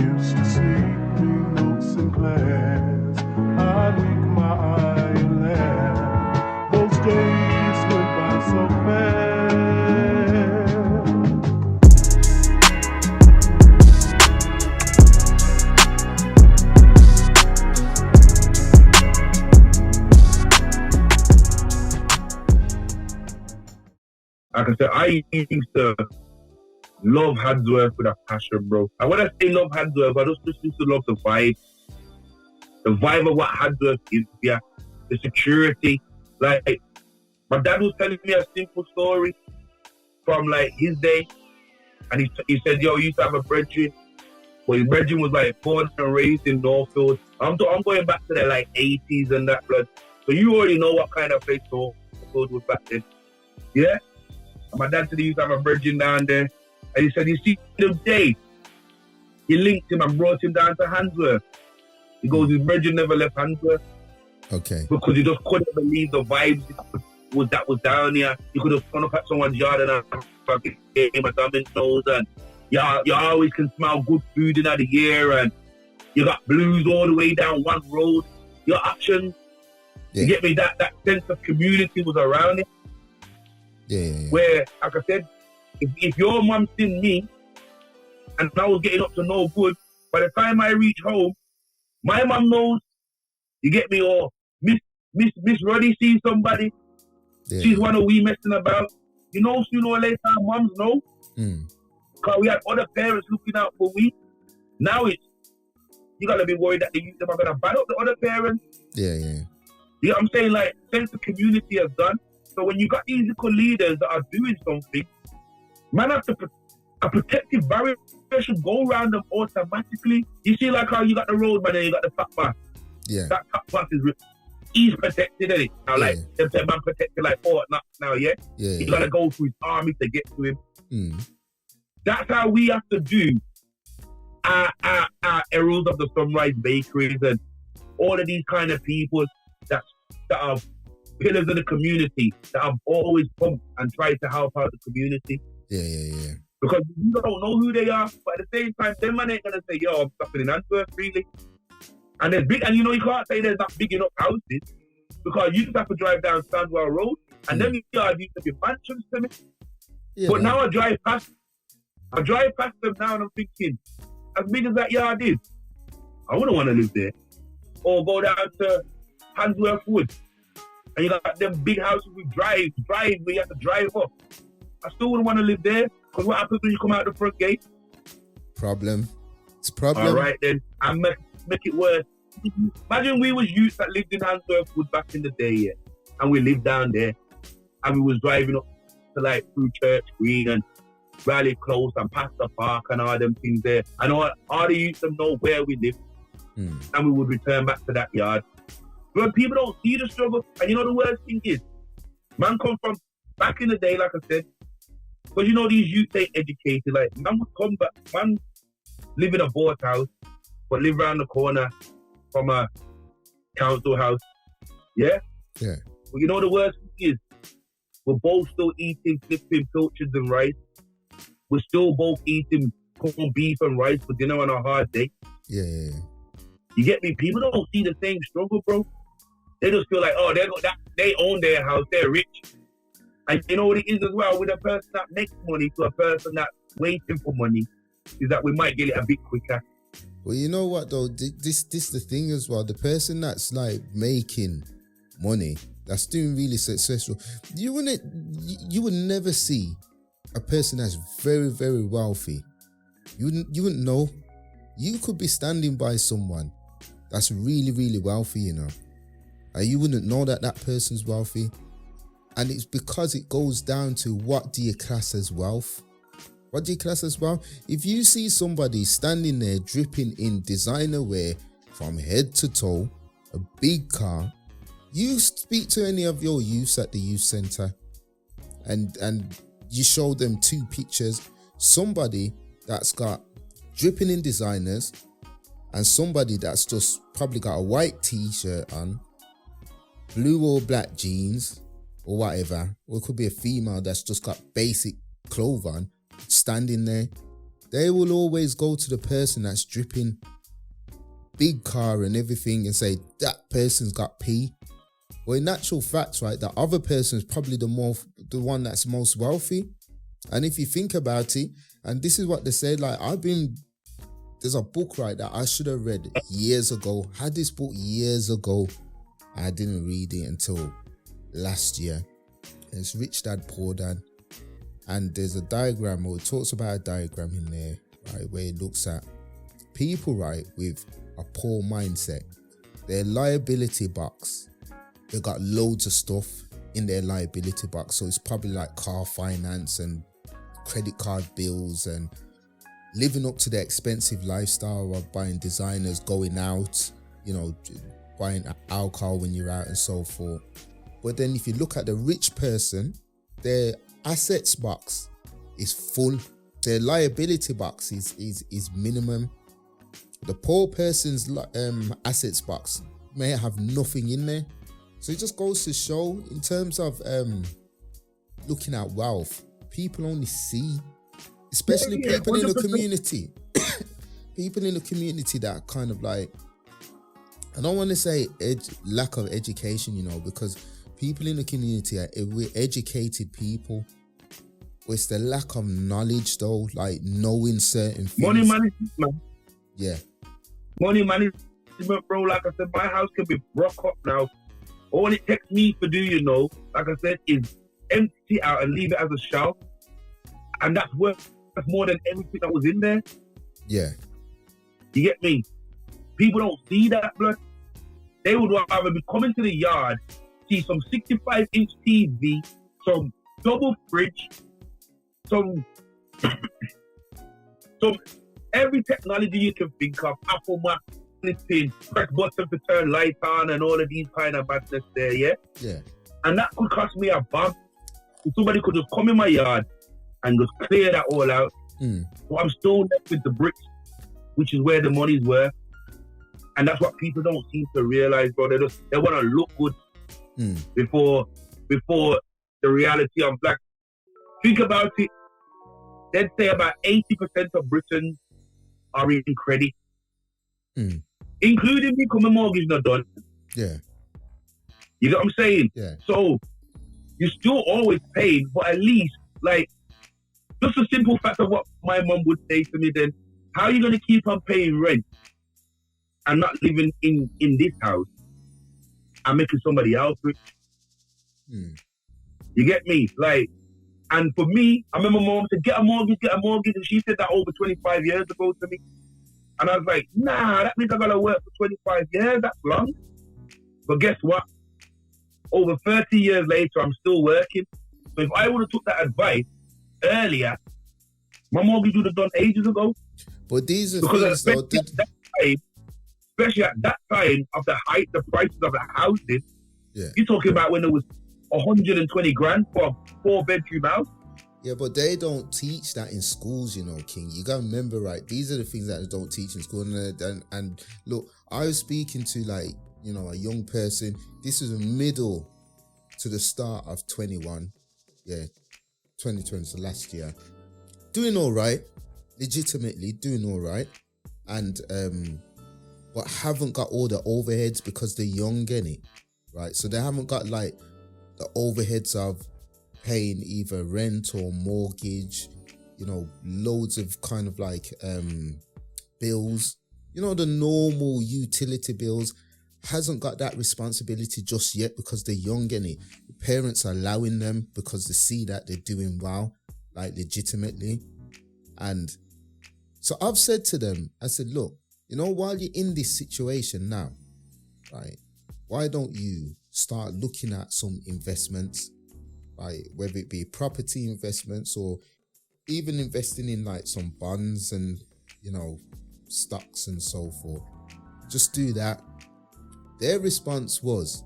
Used to sleep through notes in class. I'd wink my eye and laugh. Those days went by so fast. Like I said, I used to love Handsworth with a passion, bro. And when I say love Handsworth, I just used to love the vibe. The vibe of what Handsworth is, yeah. The security. Like, my dad was telling me a simple story from, like, his day. And he said, yo, he used to have a brethren. Well, his brethren was, like, born and raised in Northfield. I'm going back to the, like, 80s and that, blood. So you already know what kind of place Northfield was back then. Yeah? And my dad said he used to have a brethren down there. And he said, you see the day he linked him and brought him down to Handsworth. He goes, his brethren never left Handsworth. Okay. Because he just couldn't believe the vibes that was down here. You could have gone up at someone's yard and a fucking game of dominoes, and you always can smell good food in the year, and you got blues all the way down one road. Your options, you get me, that sense of community was around it. Yeah. Where, like I said, if your mum seen me and I was getting up to no good, by the time I reach home, my mum knows, you get me, or Miss Roddy sees somebody, she's one of we messing about. You know, sooner or later, our mums know. Because we had other parents looking out for we. Now it's, you got to be worried that them are going to ban up the other parents. Yeah. You know what I'm saying? Like, sense of community has done. So when you got these little leaders that are doing something, man, have to a protective barrier should go around them automatically. You see, like how you got the roadman and you got the top bus. Yeah. That top bus he's protected, isn't it? Now, like, them man protected like Fort Knox now, yeah? You got to go through his army to get to him. That's how we have to do our heralds of the Sunrise Bakeries and all of these kind of people that are pillars of the community, that have always come and tried to help out the community. Yeah. Because you don't know who they are, but at the same time, them man ain't gonna say, yo, I'm stopping in Antwerp, really. And there's big, and you know, you can't say there's not big enough houses, because you just have to drive down Sandwell Road, and then you used to be mansions to me. But now I drive past them now, and I'm thinking, as big as that yard is, I wouldn't want to live there. Or go down to Handsworth Wood, and you got them big houses with drive where you have to drive up. I still wouldn't want to live there, because what happens when you come out the front gate? Problem. It's a problem. All right, then. I make it worse. Imagine we was youths that lived in Handsworth Wood back in the day, yeah, and we lived down there, and we was driving up to, like, through Church Green and Raleigh Close and past the park and all them things there. And all the youths know where we live, and we would return back to that yard. But people don't see the struggle. And you know the worst thing is, man come from back in the day, like I said, because you know these youths ain't educated. Like, man would come back, man live in a boat house, but live around the corner from a council house. Yeah? Yeah. But you know the worst thing is, we're both still eating flipping pilchards and rice. We're still both eating corned beef and rice for dinner on a hard day. Yeah. You get me? People don't see the same struggle, bro. They just feel like, oh, they own their house, they're rich. And you know what it is as well, with a person that makes money to a person that's waiting for money, is that we might get it a bit quicker. Well, you know what though, this the thing as well. The person that's like making money, that's doing really successful, you would never see a person that's very, very wealthy. You wouldn't know. You could be standing by someone that's really, really wealthy, you know, and you wouldn't know that person's wealthy. And it's because it goes down to, what do you class as wealth? What do you class as wealth? If you see somebody standing there dripping in designer wear from head to toe, a big car, you speak to any of your youths at the youth centre and you show them two pictures, somebody that's got dripping in designers and somebody that's just probably got a white t-shirt on, blue or black jeans or whatever, or it could be a female that's just got basic clothes on, standing there. They will always go to the person that's dripping big car and everything and say that person's got P. Well, in actual fact, right, the other person is probably the one that's most wealthy. And if you think about it, and this is what they say, like there's a book, right, that I should have read years ago. Had this book years ago. I didn't read it until last year. It's Rich Dad, Poor Dad. And there's a diagram, or it talks about a diagram in there, right, where it looks at people, right, with a poor mindset. Their liability box, they got loads of stuff in their liability box. So it's probably like car finance and credit card bills and living up to the expensive lifestyle of buying designers, going out, you know, buying alcohol when you're out and so forth. But then if you look at the rich person, their assets box is full. Their liability box is minimum. The poor person's assets box may have nothing in there. So it just goes to show, in terms of looking at wealth, people only see, especially people in the community, people in the community that kind of like, I don't want to say lack of education, you know, because people in the community we're educated people. But it's the lack of knowledge, though, like knowing certain things. Money management, man. Yeah. Money management, bro. Like I said, my house can be broke up now. All it takes me to do, you know, like I said, is empty out and leave it as a shelf. And that's worth more than everything that was in there. Yeah. You get me? People don't see that, blood. They would rather be coming to the yard, see some 65-inch TV, some double fridge, some every technology you can think of, Apple Mac, anything, press button to turn light on and all of these kind of madness there, yeah? Yeah. And that could cost me a bag. If somebody could just come in my yard and just clear that all out. But I'm still left with the bricks, which is where the money's worth. And that's what people don't seem to realize, bro. They want to look good before the reality of black. Think about it. They'd say about 80% of Britons are in credit. Including me, because my mortgage not done. Yeah. You know what I'm saying? Yeah. So you're still always paid, but at least, like, just a simple fact of what my mum would say to me then, how are you going to keep on paying rent and not living in this house and making somebody else rich? You get me? Like, and for me, I remember my mom said, get a mortgage, and she said that over 25 years ago to me. And I was like, nah, that means I gotta work for 25 years, that's long. But guess what? Over 30 years later, I'm still working. So if I would have took that advice earlier, my mortgage would have done ages ago. But these are because things, though, especially at that time of the prices of the houses, yeah. You're talking about when there was 120 grand for a 4-bedroom house. Yeah, but they don't teach that in schools, you know, King. You gotta remember, right? These are the things that they don't teach in school. And look, I was speaking to, like, you know, a young person. This is the middle to the start of 21. Yeah, 2020, so last year. Doing all right, legitimately doing all right. And, but haven't got all the overheads because they're young, innit? Right? So they haven't got, like, the overheads of paying either rent or mortgage, you know, loads of kind of like bills, you know, the normal utility bills. Hasn't got that responsibility just yet because they're young, innit? The parents are allowing them because they see that they're doing well, like legitimately. And so I've said to them, I said, look, you know, while you're in this situation now, right, why don't you start looking at some investments, right? Whether it be property investments or even investing in like some bonds and, you know, stocks and so forth. Just do that. Their response was,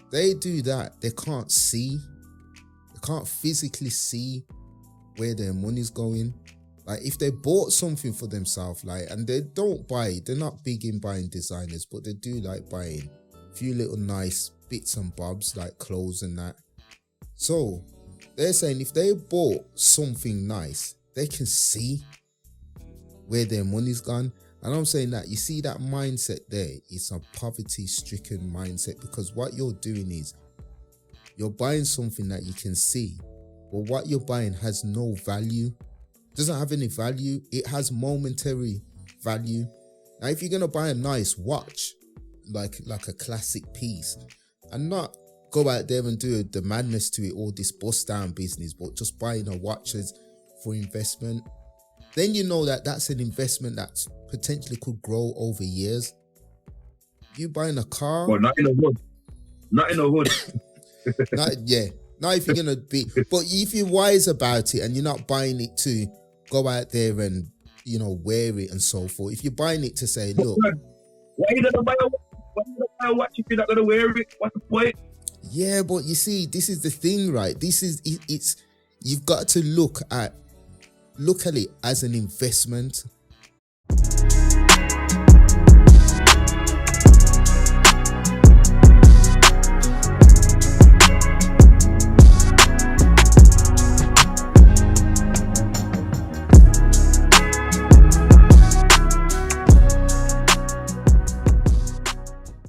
they do that, they can't physically see where their money's going. Like if they bought something for themselves, like, and they don't buy, they're not big in buying designers, but they do like buying a few little nice bits and bobs like clothes and that. So they're saying if they bought something nice, they can see where their money's gone. And I'm saying that you see that mindset there, it's a poverty-stricken mindset, because what you're doing is you're buying something that you can see, but what you're buying has no value. It doesn't have any value. It has momentary value. Now, if you're gonna buy a nice watch, like a classic piece, and not go out there and do the madness to it, all this bust down business, but just buying a watch for investment, then you know that that's an investment that potentially could grow over years. You buying a car, But not in the hood. Not in the hood. Not if you're gonna be, but if you're wise about it and you're not buying it to go out there and, you know, wear it and so forth. If you're buying it to say, look, why you gonna buy a watch if you're not gonna wear it? What's the point? Yeah, but you see, this is the thing, right? This is it's you've got to look at it as an investment.